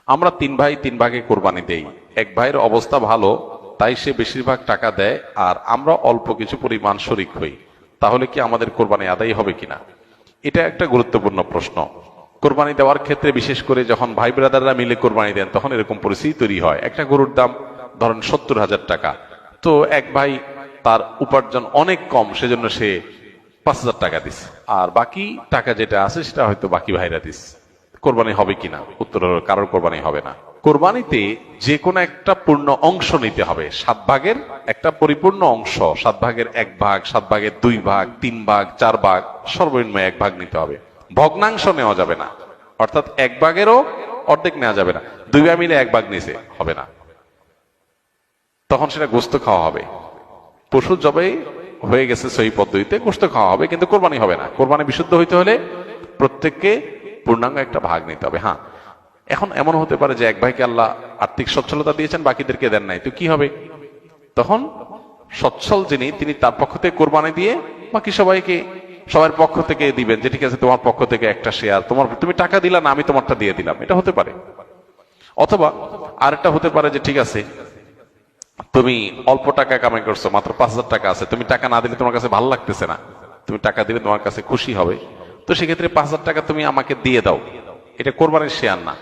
আমরা তিন ভাই তিন ভাগে কোরবানি দেই। এক ভাইয়ের অবস্থা ভালো, তাই সে বেশিরভাগ টাকা দেয়, আর আমরা অল্প কিছু পরিমাণ শরিক হই। তাহলে কি আমাদের কোরবানি আদায় হবে কিনা? এটা একটা গুরুত্বপূর্ণ প্রশ্ন। কোরবানি দেওয়ার ক্ষেত্রে বিশেষ করে যখন ভাই ব্রাদাররা মিলে কোরবানি দেন, তখন এরকম পরিস্থিতি তৈরি হয়। একটা গরুর দাম ধরেন 70,000 টাকা, তো এক ভাই তার উপার্জন অনেক কম, সেজন্য সে 5,000 টাকা দিস, আর বাকি টাকা যেটা আছে সেটা হয়তো বাকি ভাইরা দিস। কোরবানি হবে কিনা? উত্তর হলো কারোর কোরবানি হবে না। কোরবানিতে যে কোনো একটা পূর্ণ অংশ নিতে হবে, 7 ভাগের একটা পরিপূর্ণ অংশ, 7 ভাগের 1 ভাগ, 7 ভাগের 2 ভাগ, 3 ভাগ, 4 ভাগ, সর্বনিম্ন 1 ভাগ নিতে হবে। ভগ্নাংশ নেওয়া যাবে না, অর্থাৎ 1 ভাগেরও অর্ধেক নেওয়া যাবে না। 2 ভাই মিলে 1 ভাগ নিছে, হবে না, তখন সেটা গোস্ত খাওয়া হবে। পশু জবাই হয়ে গেছে সহি পদ্ধতিতে, গোস্ত খাওয়া হবে, কিন্তু কোরবানি হবে না। কোরবানি বিশুদ্ধ হইতে হলে প্রত্যেককে পূর্ণাঙ্গ একটা ভাগ নিতে হবে। হ্যাঁ, এখন এমন হতে পারে যে এক ভাইকে আল্লাহ আর্থিক সচ্ছলতা দিয়েছেন, বাকিদেরকে দেন নাই, তো কি হবে? তখন সচ্ছল যিনি, তিনি তার পক্ষ থেকে কোরবানি দিয়ে বাকি সবাইকে সবার পক্ষ থেকে দিবেন, যে ঠিক আছে তোমার পক্ষ থেকে একটা শেয়ার, তুমি টাকা দিলা না, আমি তোমারটা দিয়ে দিলাম, এটা হতে পারে। অথবা আরেকটা হতে পারে যে ঠিক আছে, তুমি অল্প টাকা কামাই করছো, মাত্র 5,000 টাকা আছে, তুমি টাকা না দিলে তোমার কাছে ভালো লাগতেছে না, তুমি টাকা দিলে তোমার কাছে খুশি হবে, তো সেক্ষেত্রে 5,000 টাকা তুমি আমাকে দিয়ে দাও, এটা কোরবানির শেয়ার না।